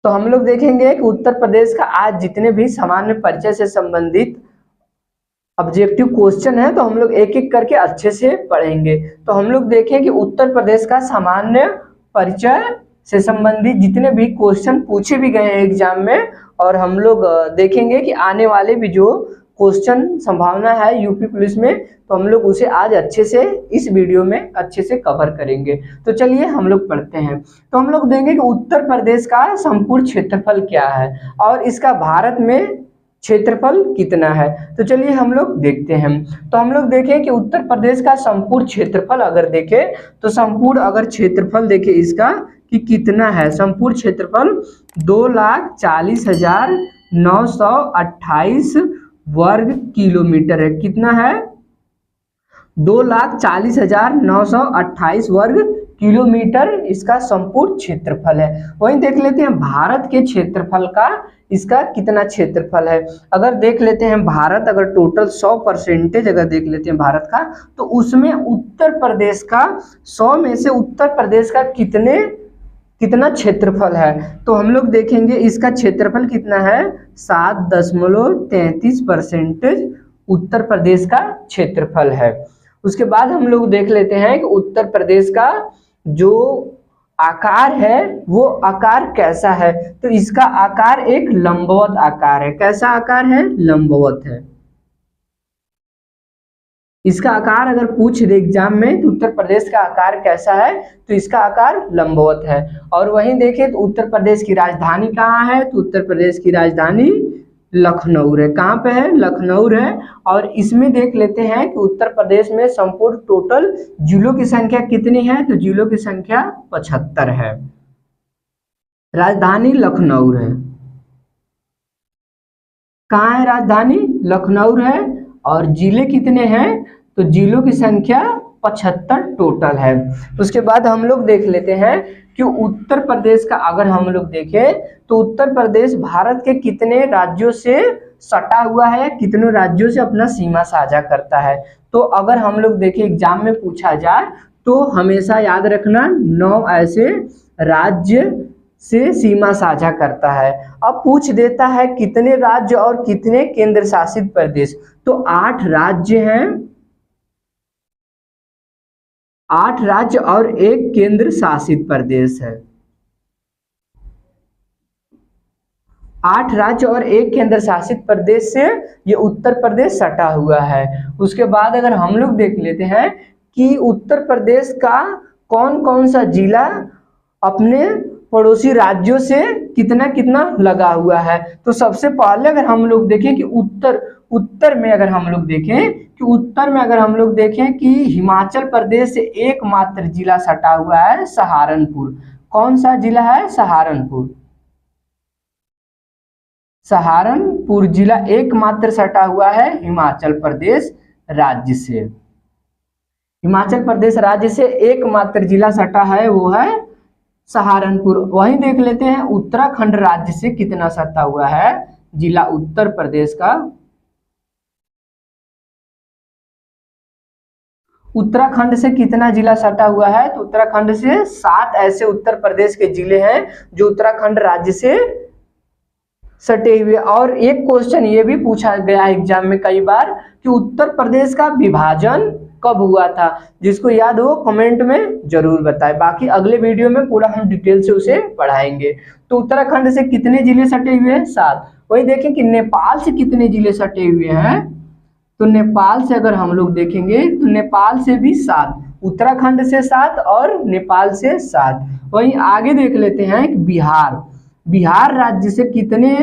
तो हम लोग देखेंगे कि उत्तर प्रदेश का आज जितने भी सामान्य परिचय से संबंधित ऑब्जेक्टिव क्वेश्चन है तो हम लोग एक एक करके अच्छे से पढ़ेंगे। तो हम लोग देखें कि उत्तर प्रदेश का सामान्य परिचय से संबंधित जितने भी क्वेश्चन पूछे भी गए हैं एग्जाम में, और हम लोग देखेंगे कि आने वाले भी जो क्वेश्चन संभावना है यूपी पुलिस में, तो हम लोग उसे आज अच्छे से इस वीडियो में अच्छे से कवर करेंगे। तो चलिए हम लोग पढ़ते हैं। तो हम लोग देंगे कि उत्तर प्रदेश का संपूर्ण क्षेत्रफल क्या है और इसका भारत में क्षेत्रफल कितना है। तो चलिए हम लोग देखते हैं। तो हम लोग देखें कि उत्तर प्रदेश का संपूर्ण क्षेत्रफल अगर देखें तो संपूर्ण अगर क्षेत्रफल देखें इसका कि कितना है, संपूर्ण क्षेत्रफल 2,40,928 वर्ग किलोमीटर है। कितना है? 2,40,928 वर्ग किलोमीटर इसका संपूर्ण क्षेत्रफल है। वहीं देख लेते हैं भारत के क्षेत्रफल का, इसका कितना क्षेत्रफल है। अगर देख लेते हैं भारत, अगर टोटल 100% अगर देख लेते हैं भारत का, तो उसमें उत्तर प्रदेश का 100 में से उत्तर प्रदेश का कितना क्षेत्रफल है। तो हम लोग देखेंगे इसका क्षेत्रफल कितना है, 7.33% उत्तर प्रदेश का क्षेत्रफल है। उसके बाद हम लोग देख लेते हैं कि उत्तर प्रदेश का जो आकार है वो आकार कैसा है। तो इसका आकार एक लंबवत आकार है। कैसा आकार है? लंबवत है। इसका आकार अगर पूछ दे एग्जाम में तो उत्तर प्रदेश का आकार कैसा है, तो इसका आकार लंबवत है। और वहीं देखें तो उत्तर प्रदेश की राजधानी कहाँ है, तो उत्तर प्रदेश की राजधानी लखनऊ है। कहाँ पे है? लखनऊ है। और इसमें देख लेते हैं कि उत्तर प्रदेश में संपूर्ण टोटल जिलों की संख्या कितनी है, तो जिलों की संख्या 75 है। राजधानी लखनऊ है। कहाँ है राजधानी? लखनऊ है। और जिले कितने हैं, तो जिलों की संख्या 75 टोटल है। उसके बाद हम लोग देख लेते हैं कि उत्तर प्रदेश का अगर हम लोग देखें तो उत्तर प्रदेश भारत के कितने राज्यों से सटा हुआ है, कितने राज्यों से अपना सीमा साझा करता है। तो अगर हम लोग देखें एग्जाम में पूछा जाए तो हमेशा याद रखना 9 ऐसे राज्य से सीमा साझा करता है। अब पूछ देता है कितने राज्य और कितने केंद्र शासित प्रदेश, तो 8 राज्य हैं, 8 राज्य और 1 केंद्र शासित प्रदेश है। 8 राज्य और 1 केंद्र शासित प्रदेश से ये उत्तर प्रदेश सटा हुआ है। उसके बाद अगर हम लोग देख लेते हैं कि उत्तर प्रदेश का कौन कौन सा जिला अपने पड़ोसी राज्यों से कितना कितना लगा हुआ है, तो सबसे पहले अगर हम लोग देखें कि उत्तर में अगर हम लोग देखें कि हिमाचल प्रदेश से एकमात्र जिला सटा हुआ है सहारनपुर। कौन सा जिला है? सहारनपुर जिला एकमात्र सटा हुआ है हिमाचल प्रदेश राज्य से। हिमाचल प्रदेश राज्य से एकमात्र जिला सटा है वो है सहारनपुर। वहीं देख लेते हैं उत्तराखंड राज्य से कितना सटा हुआ है जिला उत्तर प्रदेश का। उत्तराखंड से कितना जिला सटा हुआ है, तो उत्तराखंड से 7 ऐसे उत्तर प्रदेश के जिले हैं जो उत्तराखंड राज्य से सटे हुए। और एक क्वेश्चन ये भी पूछा गया एग्जाम में कई बार कि उत्तर प्रदेश का विभाजन कब हुआ था। जिसको याद हो कमेंट में जरूर बताएं, बाकी अगले वीडियो में पूरा हम डिटेल से उसे पढ़ाएंगे। तो उत्तराखंड से कितने जिले सटे हुए हैं? 7। वही देखें कि नेपाल से कितने जिले सटे हुए हैं, तो नेपाल से अगर हम लोग देखेंगे तो नेपाल से भी 7, उत्तराखंड से 7 और नेपाल से 7। वहीं आगे देख लेते हैं कि बिहार राज्य से कितने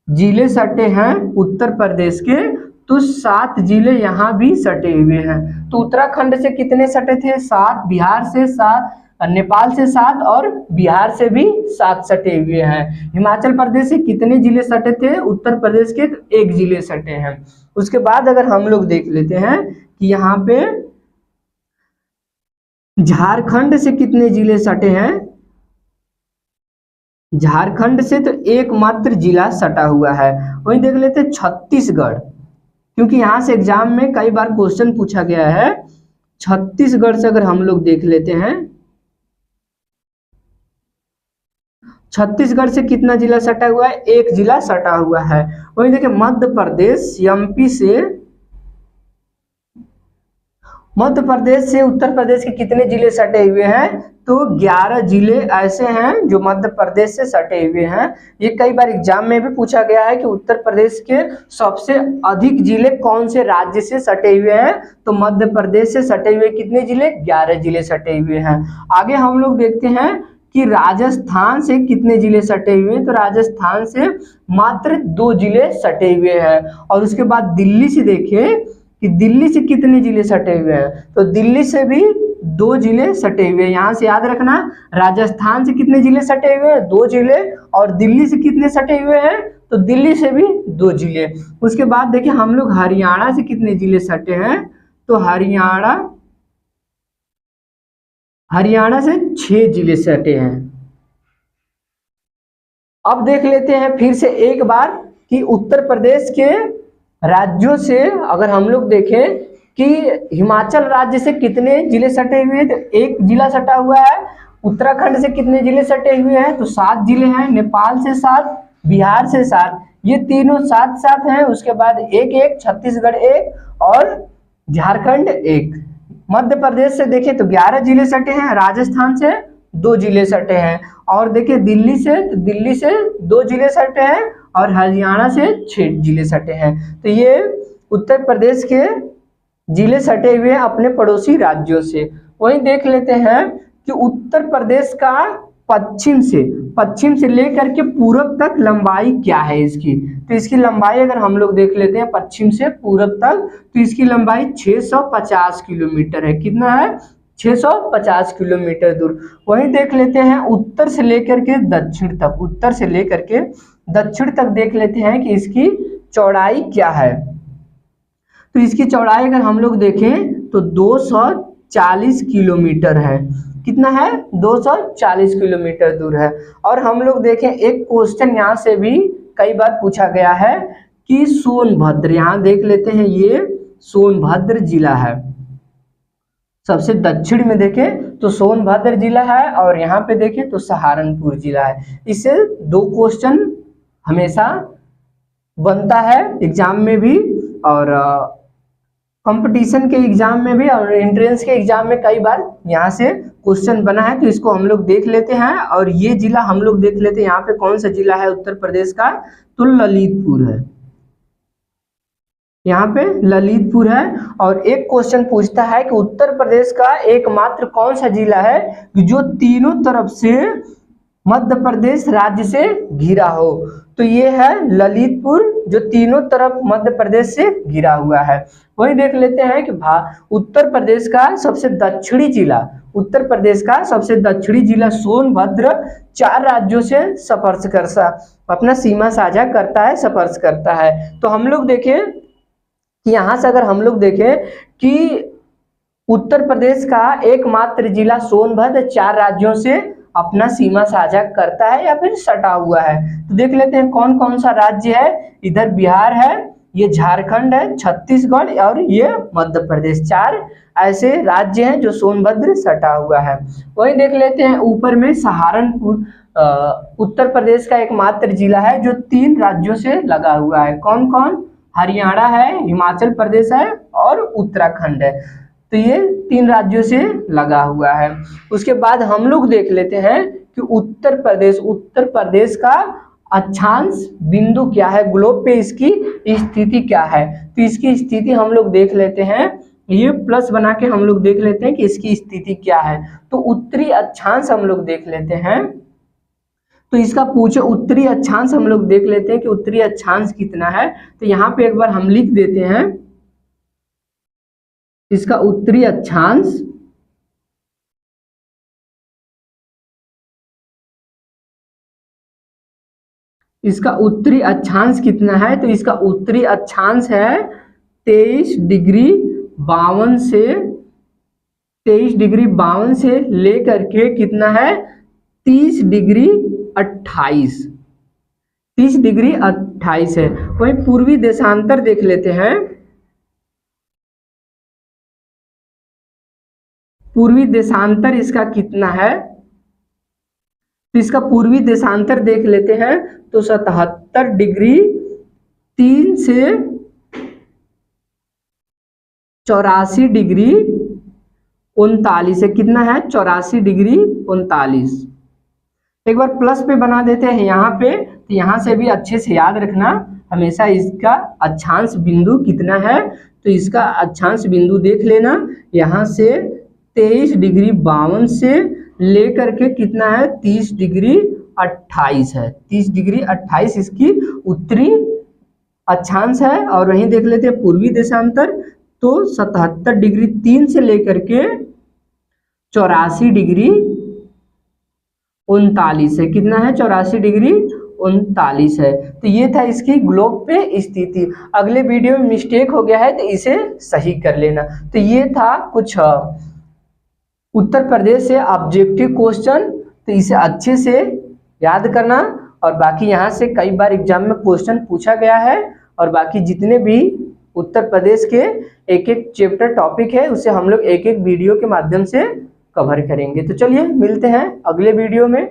जिले सटे हैं उत्तर प्रदेश के, तो 7 जिले यहाँ भी सटे हुए हैं। तो उत्तराखंड से कितने सटे थे? 7, बिहार से 7, नेपाल से 7 और बिहार से भी 7 सटे हुए हैं। हिमाचल प्रदेश से कितने जिले सटे थे उत्तर प्रदेश के? तो 1 जिले सटे हैं। उसके बाद अगर हम लोग देख लेते हैं कि यहाँ पे झारखंड से कितने जिले सटे हैं। झारखंड से तो एकमात्र जिला सटा हुआ है। वहीं देख लेते हैं छत्तीसगढ़, क्योंकि यहाँ से एग्जाम में कई बार क्वेश्चन पूछा गया है। छत्तीसगढ़ से अगर हम लोग देख लेते हैं छत्तीसगढ़ से कितना जिला सटा हुआ है? एक जिला सटा हुआ है। वही देखिए मध्य प्रदेश से उत्तर प्रदेश के कितने जिले सटे हुए हैं? तो 11 जिले ऐसे हैं जो मध्य प्रदेश से सटे हुए हैं। ये कई बार एग्जाम में भी पूछा गया है कि उत्तर प्रदेश के सबसे अधिक जिले कौन से राज्य से सटे हुए हैं? तो मध्य प्रदेश से सटे हुए कितने जिले? 11 जिले सटे हुए हैं। आगे हम लोग देखते हैं कि राजस्थान से कितने जिले सटे हुए हैं? तो राजस्थान से मात्र 2 जिले सटे हुए हैं। और उसके बाद दिल्ली से देखें कि दिल्ली से कितने जिले सटे हुए हैं? तो दिल्ली से भी 2 जिले सटे हुए हैं। यहाँ से याद रखना, राजस्थान से कितने जिले सटे हुए हैं? 2 जिले। और दिल्ली से कितने सटे हुए हैं? तो दिल्ली से भी 2 जिले। उसके बाद देखिए हम लोग हरियाणा से कितने जिले सटे हैं? तो हरियाणा से 6 जिले सटे हैं। अब देख लेते हैं फिर से एक बार कि उत्तर प्रदेश के राज्यों से अगर हम लोग देखें कि हिमाचल राज्य से कितने जिले सटे हुए हैं? तो 1 जिला सटा हुआ है। उत्तराखंड से कितने जिले सटे हुए हैं? तो 7 जिले हैं। नेपाल से 7, बिहार से 7, ये तीनों 7 हैं। उसके बाद 1 छत्तीसगढ़ 1 और झारखंड 1। मध्य प्रदेश से देखें तो 11 जिले सटे हैं। राजस्थान से 2 जिले सटे हैं। और देखिए दिल्ली से 2 जिले सटे हैं और हरियाणा से 6 जिले सटे हैं। तो ये उत्तर प्रदेश के जिले सटे हुए हैं अपने पड़ोसी राज्यों से। वहीं देख लेते हैं कि उत्तर प्रदेश का पश्चिम से लेकर के पूरब तक लंबाई क्या है इसकी? तो इसकी लंबाई अगर हम लोग देख लेते हैं पश्चिम से पूरब तक, तो इसकी लंबाई 650 किलोमीटर है। कितना है? 650 किलोमीटर दूर। वहीं देख लेते हैं उत्तर से लेकर के दक्षिण तक देख लेते हैं कि इसकी चौड़ाई क्या है। तो इसकी चौड़ाई अगर हम लोग देखें तो 240 किलोमीटर है। कितना है? 240 किलोमीटर दूर है। और हम लोग देखें एक क्वेश्चन यहाँ से भी कई बार पूछा गया है कि सोनभद्र, यहाँ देख लेते हैं ये सोनभद्र जिला है। सबसे दक्षिण में देखें तो सोनभद्र जिला है और यहाँ पे देखें तो सहारनपुर जिला है। इससे 2 क्वेश्चन हमेशा बनता है एग्जाम में भी और कंपटीशन के एग्जाम में भी और एंट्रेंस के एग्जाम में कई बार यहाँ से क्वेश्चन बना है। तो इसको हम लोग देख लेते हैं। और ये जिला हम लोग देख लेते हैं यहाँ पे कौन सा जिला है उत्तर प्रदेश का? तो ललितपुर है। यहाँ पे ललितपुर है। और एक क्वेश्चन पूछता है कि उत्तर प्रदेश का एकमात्र कौन सा जिला है जो तीनों तरफ से मध्य प्रदेश राज्य से घिरा हो? तो ये है ललितपुर जो तीनों तरफ मध्य प्रदेश से घिरा हुआ है। वही देख लेते हैं कि उत्तर प्रदेश का सबसे दक्षिणी जिला सोनभद्र 4 राज्यों से अपना सीमा साझा करता है, स्पर्श करता है। तो हम लोग देखें कि यहाँ से अगर हम लोग देखें कि उत्तर प्रदेश का एकमात्र जिला सोनभद्र 4 राज्यों से अपना सीमा साझा करता है या फिर सटा हुआ है। तो देख लेते हैं कौन कौन सा राज्य है। इधर बिहार है, ये झारखंड है, छत्तीसगढ़ और ये मध्य प्रदेश। 4 ऐसे राज्य हैं जो सोनभद्र सटा हुआ है। वही देख लेते हैं ऊपर में सहारनपुर उत्तर प्रदेश का एकमात्र जिला है जो 3 राज्यों से लगा हुआ है। कौन कौन? हरियाणा है, हिमाचल प्रदेश है और उत्तराखंड है। तो ये 3 राज्यों से लगा हुआ है। उसके बाद हम लोग देख लेते हैं कि उत्तर प्रदेश का अक्षांश बिंदु क्या है, ग्लोब पे इसकी स्थिति क्या है। तो इसकी स्थिति हम लोग देख लेते हैं, ये प्लस बना के हम लोग देख लेते हैं कि इसकी स्थिति क्या है। तो उत्तरी अक्षांश हम लोग देख लेते हैं। तो इसका उत्तरी अक्षांश हम लोग देख लेते हैं कि उत्तरी अक्षांश कितना है। तो यहाँ पे एक बार हम लिख देते हैं इसका उत्तरी अक्षांश कितना है? तो इसका उत्तरी अक्षांश है 23 डिग्री 52 से लेकर के कितना है 30 डिग्री 28 है। वही पूर्वी देशांतर देख लेते हैं। पूर्वी देशांतर इसका कितना है? तो इसका पूर्वी देशांतर देख लेते हैं, तो 77 डिग्री 3 से 84 डिग्री 39 है। कितना है? 84 डिग्री 39। एक बार प्लस पे बना देते हैं यहाँ पे, तो यहाँ से भी अच्छे से याद रखना हमेशा इसका अक्षांश बिंदु कितना है। तो इसका अक्षांश बिंदु देख लेना, यहाँ से 23 डिग्री 52 से लेकर के कितना है? 30 डिग्री 28 है। 30 डिग्री 28 इसकी उत्तरी अक्षांश है। और वहीं देख लेते हैं पूर्वी देशांतर, तो 77 डिग्री 3 से लेकर के 84 डिग्री 39 है। कितना है? 84 डिग्री 39 है। तो ये था इसकी ग्लोब पे स्थिति। अगले वीडियो में मिस्टेक हो गया है तो इसे सही कर लेना। तो ये था कुछ उत्तर प्रदेश से ऑब्जेक्टिव क्वेश्चन, तो इसे अच्छे से याद करना। और बाकी यहाँ से कई बार एग्जाम में क्वेश्चन पूछा गया है, और बाकी जितने भी उत्तर प्रदेश के एक एक चैप्टर टॉपिक है उसे हम लोग एक एक वीडियो के माध्यम से कवर करेंगे। तो चलिए मिलते हैं अगले वीडियो में।